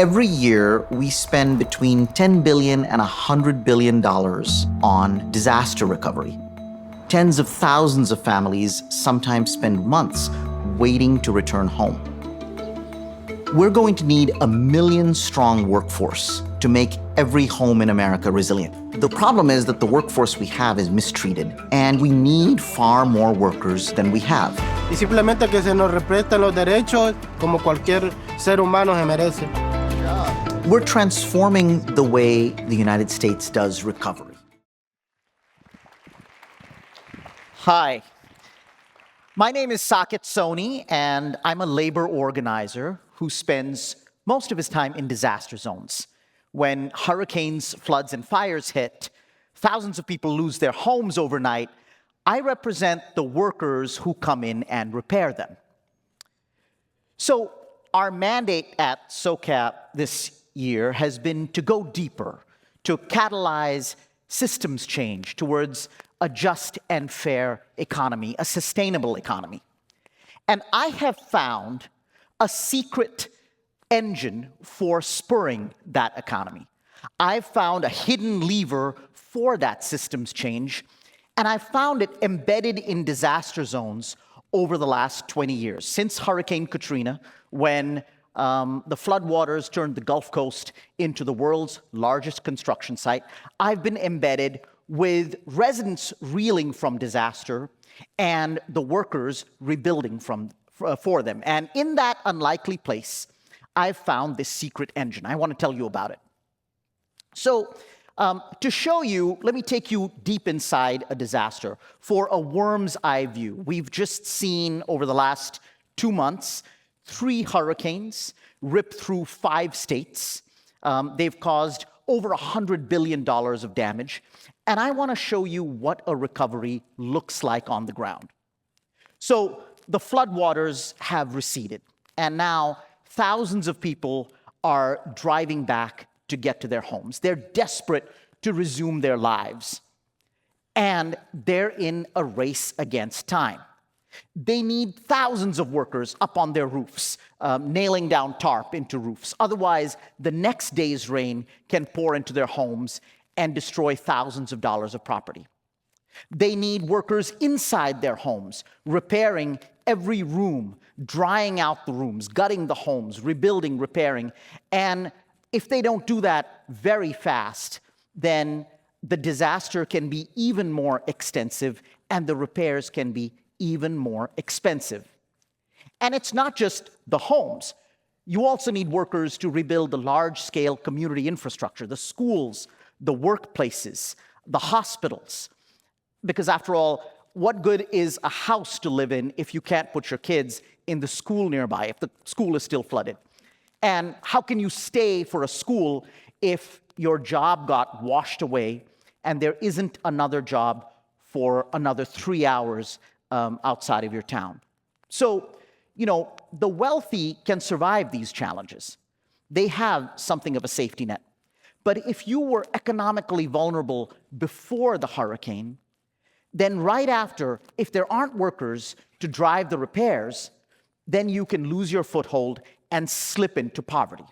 Every year, we spend between $10 billion and $100 billion on disaster recovery. Tens of thousands of families sometimes spend months waiting to return home. We're going to need a 1 million-strong workforce to make every home in America resilient. The problem is that the workforce we have is mistreated, and we need far more workers than we have. Y simplemente que se nos respetan los derechos como cualquier ser humano se merece. We're transforming the way the United States does recovery. Hi, my name is Saket Soni, and I'm a labor organizer who spends most of his time in disaster zones. When hurricanes, floods, and fires hit, thousands of people lose their homes overnight. I represent the workers who come in and repair them. So our mandate at SOCAP this year has been to go deeper, to catalyze systems change towards a just and fair economy, a sustainable economy. And I have found a secret engine for spurring that economy. I've found a hidden lever for that systems change, and I've found it embedded in disaster zones over the last 20 years, since Hurricane Katrina, when the floodwaters turned the Gulf Coast into the world's largest construction site. I've been embedded with residents reeling from disaster and the workers rebuilding for them. And in that unlikely place, I've found this secret engine. I want to tell you about it. So to show you, let me take you deep inside a disaster for a worm's eye view. We've just seen over the last 2 months 3 hurricanes rip through 5 states. They've caused over $100 billion of damage. And I want to show you what a recovery looks like on the ground. So the floodwaters have receded, and now thousands of people are driving back to get to their homes. They're desperate to resume their lives, and they're in a race against time. They need thousands of workers up on their roofs, nailing down tarp into roofs. Otherwise, the next day's rain can pour into their homes and destroy thousands of dollars of property. They need workers inside their homes, repairing every room, drying out the rooms, gutting the homes, rebuilding, repairing. And if they don't do that very fast, then the disaster can be even more extensive and the repairs can be even more expensive. And it's not just the homes. You also need workers to rebuild the large-scale community infrastructure, the schools, the workplaces, the hospitals. Because after all, what good is a house to live in if you can't put your kids in the school nearby, if the school is still flooded? And how can you stay for a school if your job got washed away and there isn't another job for another 3 hours outside of your town? So, the wealthy can survive these challenges. They have something of a safety net. But if you were economically vulnerable before the hurricane, then right after, if there aren't workers to drive the repairs, then you can lose your foothold and slip into poverty.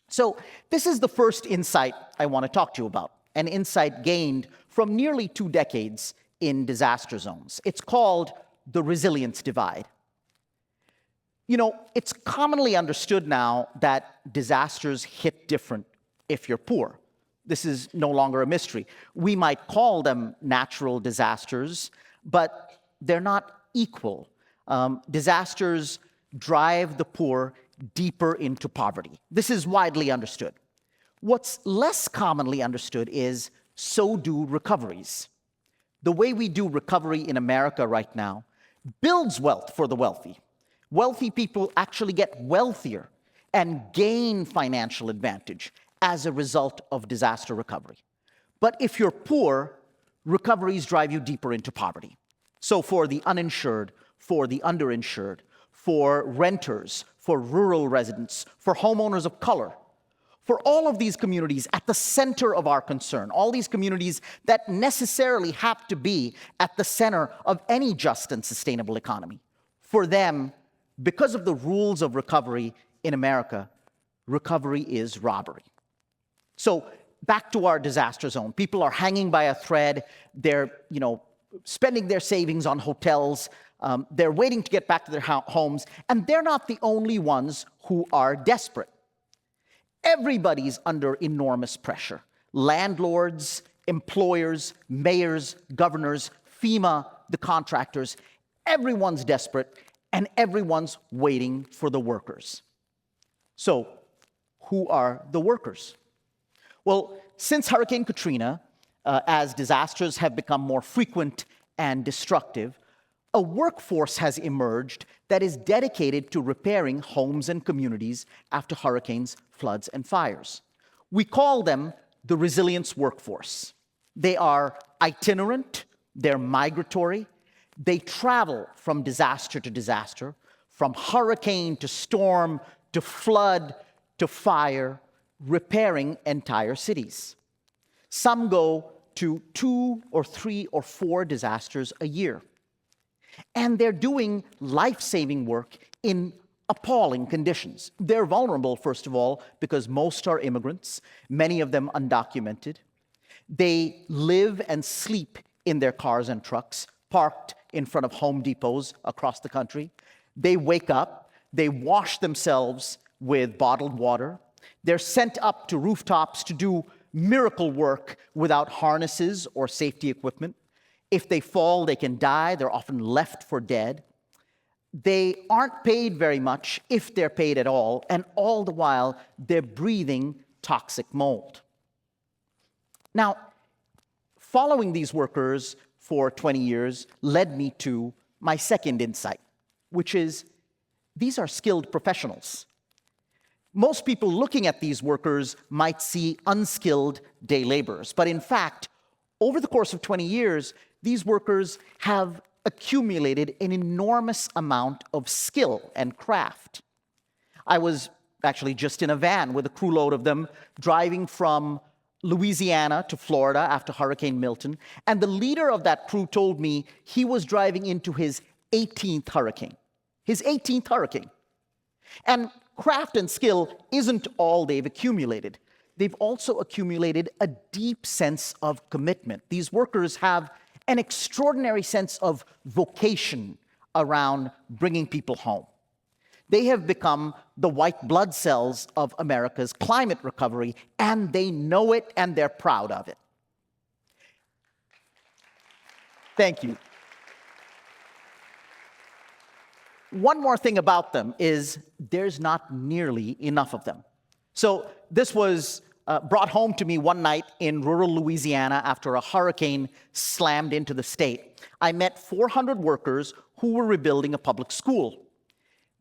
So this is the first insight I want to talk to you about, an insight gained from nearly 2 decades in disaster zones. It's called the resilience divide. It's commonly understood now that disasters hit different if you're poor. This is no longer a mystery. We might call them natural disasters, but they're not equal. Disasters drive the poor deeper into poverty. This is widely understood. What's less commonly understood is so do recoveries. The way we do recovery in America right now builds wealth for the wealthy. Wealthy people actually get wealthier and gain financial advantage as a result of disaster recovery. But if you're poor, recoveries drive you deeper into poverty. So for the uninsured, for the underinsured, for renters, for rural residents, for homeowners of color, for all of these communities at the center of our concern, all these communities that necessarily have to be at the center of any just and sustainable economy, for them, because of the rules of recovery in America, recovery is robbery. So back to our disaster zone. People are hanging by a thread. They're, spending their savings on hotels. They're waiting to get back to their homes. And they're not the only ones who are desperate. Everybody's under enormous pressure. Landlords, employers, mayors, governors, FEMA, the contractors. Everyone's desperate, and everyone's waiting for the workers. So, who are the workers? Well, since Hurricane Katrina, as disasters have become more frequent and destructive, a workforce has emerged that is dedicated to repairing homes and communities after hurricanes, floods, and fires. We call them the resilience workforce. They are itinerant, they're migratory, they travel from disaster to disaster, from hurricane to storm to flood to fire, repairing entire cities. Some go to 2 or 3 or 4 disasters a year. And they're doing life-saving work in appalling conditions. They're vulnerable, first of all, because most are immigrants, many of them undocumented. They live and sleep in their cars and trucks, parked in front of Home Depots across the country. They wake up, they wash themselves with bottled water. They're sent up to rooftops to do miracle work without harnesses or safety equipment. If they fall, they can die. They're often left for dead. They aren't paid very much, if they're paid at all, and all the while, they're breathing toxic mold. Now, following these workers for 20 years led me to my second insight, which is these are skilled professionals. Most people looking at these workers might see unskilled day laborers, but in fact, over the course of 20 years, these workers have accumulated an enormous amount of skill and craft. I was actually just in a van with a crew load of them driving from Louisiana to Florida after Hurricane Milton, and the leader of that crew told me he was driving into his 18th hurricane. His 18th hurricane. And craft and skill isn't all they've accumulated. They've also accumulated a deep sense of commitment. These workers have an extraordinary sense of vocation around bringing people home. They have become the white blood cells of America's climate recovery, and they know it and they're proud of it. Thank you. One more thing about them is there's not nearly enough of them. So this was brought home to me one night in rural Louisiana after a hurricane slammed into the state. I met 400 workers who were rebuilding a public school.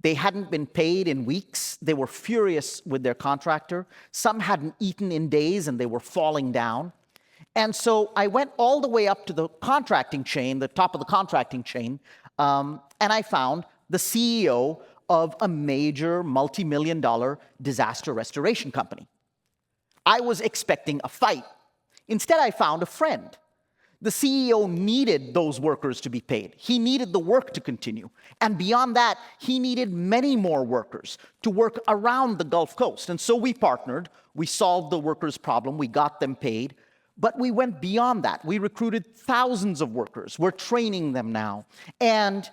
They hadn't been paid in weeks. They were furious with their contractor. Some hadn't eaten in days and they were falling down. And so I went all the way up to the contracting chain, the top of the contracting chain, and I found the CEO of a major multi-million-dollar disaster restoration company. I was expecting a fight. Instead, I found a friend. The CEO needed those workers to be paid. He needed the work to continue. And beyond that, he needed many more workers to work around the Gulf Coast. And so we partnered. We solved the workers' problem. We got them paid. But we went beyond that. We recruited thousands of workers. We're training them now. And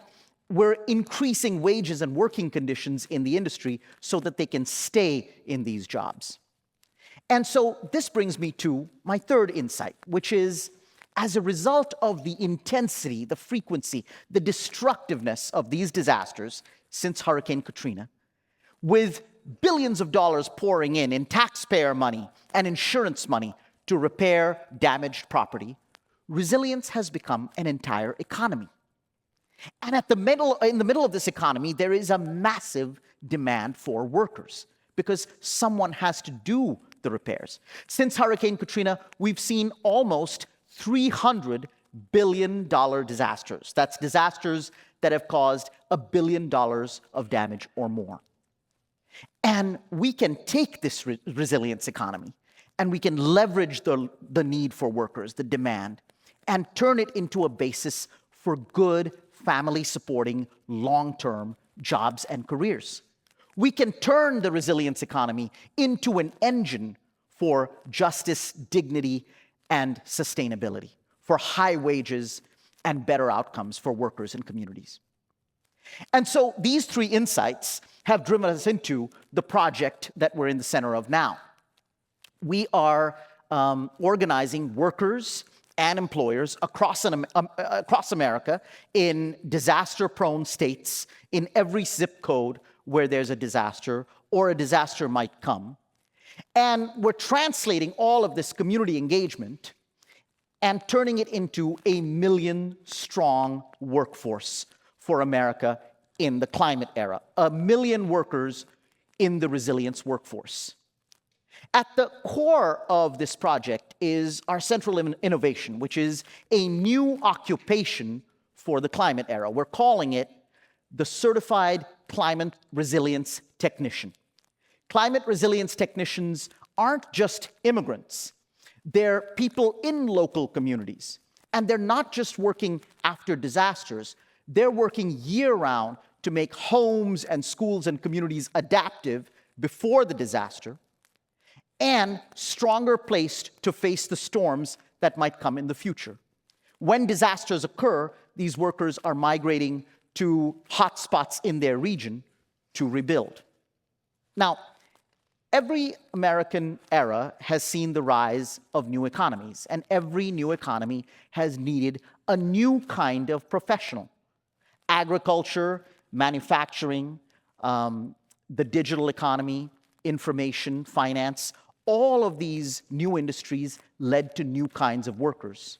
we're increasing wages and working conditions in the industry so that they can stay in these jobs. And so this brings me to my third insight, which is, as a result of the intensity, the frequency, the destructiveness of these disasters since Hurricane Katrina, with billions of dollars pouring in taxpayer money and insurance money to repair damaged property, resilience has become an entire economy. And in the middle of this economy, there is a massive demand for workers because someone has to do the repairs. Since Hurricane Katrina, we've seen almost $300 billion disasters. That's disasters that have caused $1 billion of damage or more. And we can take this resilience economy and we can leverage the need for workers, the demand, and turn it into a basis for good family-supporting long-term jobs and careers. We can turn the resilience economy into an engine for justice, dignity, and sustainability, for high wages and better outcomes for workers and communities. And so these three insights have driven us into the project that we're in the center of now. We are organizing workers and employers across America in disaster-prone states, in every zip code where there's a disaster or a disaster might come. And we're translating all of this community engagement and turning it into a million-strong workforce for America in the climate era. 1 million workers in the resilience workforce. At the core of this project is our central innovation, which is a new occupation for the climate era. We're calling it the Certified Climate Resilience Technician. Climate resilience technicians aren't just immigrants. They're people in local communities. And they're not just working after disasters. They're working year-round to make homes and schools and communities adaptive before the disaster and stronger placed to face the storms that might come in the future. When disasters occur, these workers are migrating to hotspots in their region to rebuild. Now, every American era has seen the rise of new economies, and every new economy has needed a new kind of professional. Agriculture, manufacturing, the digital economy, information, finance, all of these new industries led to new kinds of workers.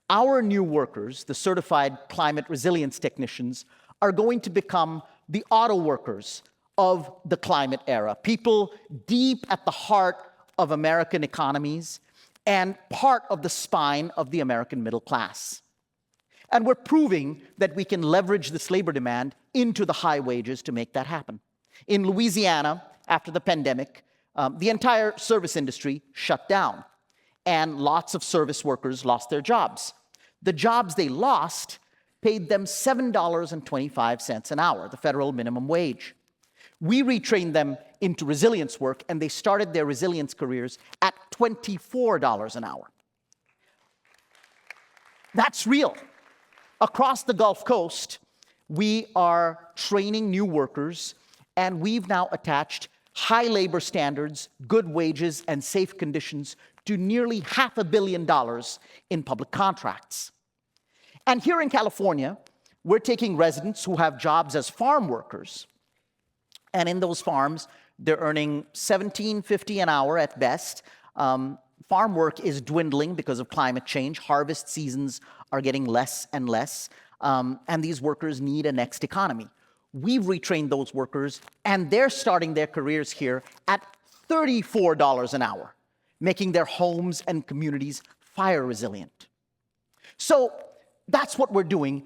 Our new workers, the certified climate resilience technicians, are going to become the auto workers of the climate era, people deep at the heart of American economies and part of the spine of the American middle class. And we're proving that we can leverage this labor demand into the high wages to make that happen. In Louisiana, after the pandemic, the entire service industry shut down, and lots of service workers lost their jobs. The jobs they lost paid them $7.25 an hour, the federal minimum wage. We retrained them into resilience work, and they started their resilience careers at $24 an hour. That's real. Across the Gulf Coast, we are training new workers, and we've now attached high labor standards, good wages, and safe conditions to nearly $500 million in public contracts. And here in California, we're taking residents who have jobs as farm workers, and in those farms, they're earning $17.50 an hour at best. Farm work is dwindling because of climate change. Harvest seasons are getting less and less, and these workers need a next economy. We've retrained those workers, and they're starting their careers here at $34 an hour, making their homes and communities fire resilient. So that's what we're doing,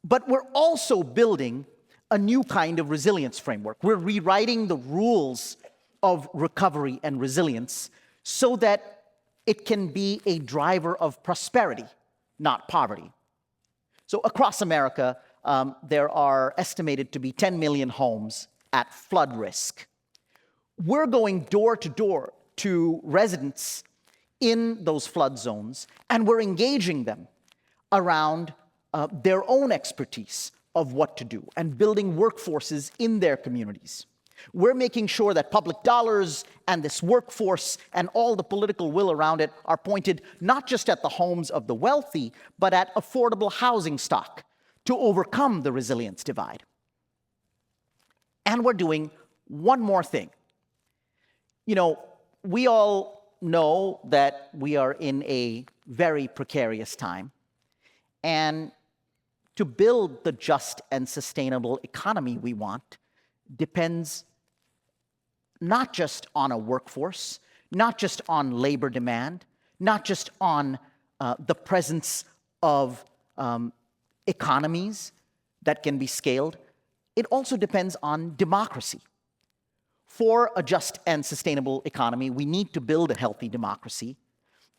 but we're also building a new kind of resilience framework. We're rewriting the rules of recovery and resilience so that it can be a driver of prosperity, not poverty. So across America, there are estimated to be 10 million homes at flood risk. We're going door to door to residents in those flood zones, and we're engaging them around their own expertise of what to do and building workforces in their communities. We're making sure that public dollars and this workforce and all the political will around it are pointed not just at the homes of the wealthy, but at affordable housing stock to overcome the resilience divide. And we're doing one more thing. You know, we all know that we are in a very precarious time, and to build the just and sustainable economy we want depends not just on a workforce, not just on labor demand, not just on the presence of economies that can be scaled. It also depends on democracy. For a just and sustainable economy, we need to build a healthy democracy.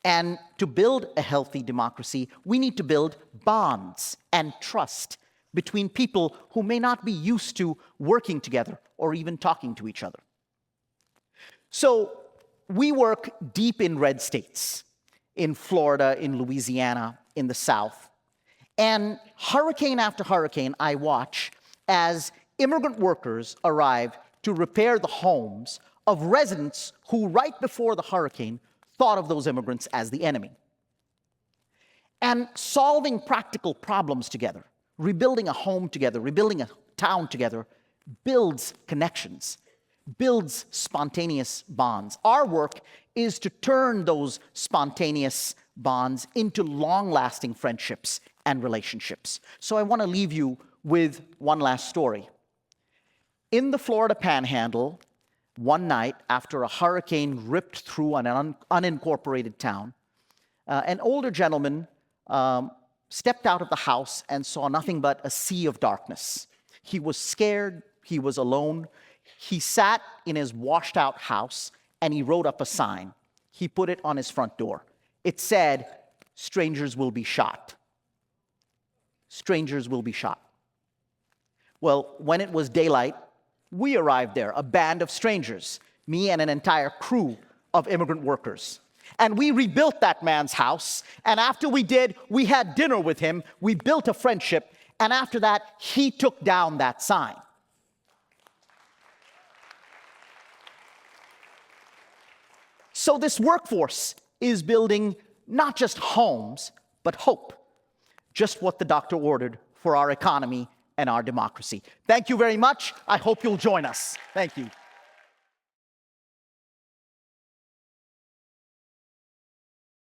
And to build a healthy democracy, we need to build bonds and trust between people who may not be used to working together or even talking to each other. So we work deep in red states, in Florida, in Louisiana, in the South. And hurricane after hurricane, I watch as immigrant workers arrive to repair the homes of residents who, right before the hurricane, thought of those immigrants as the enemy. And solving practical problems together, rebuilding a home together, rebuilding a town together, builds connections, builds spontaneous bonds. Our work is to turn those spontaneous bonds into long-lasting friendships and relationships. So I want to leave you with one last story. In the Florida Panhandle, one night after a hurricane ripped through an unincorporated town, an older gentleman stepped out of the house and saw nothing but a sea of darkness. He was scared, he was alone. He sat in his washed-out house and he wrote up a sign. He put it on his front door. It said, "Strangers will be shot. Strangers will be shot." Well, when it was daylight, we arrived there, a band of strangers, me and an entire crew of immigrant workers. And we rebuilt that man's house. And after we did, we had dinner with him. We built a friendship. And after that, he took down that sign. So this workforce is building not just homes, but hope. Just what the doctor ordered for our economy and our democracy. Thank you very much. I hope you'll join us. Thank you.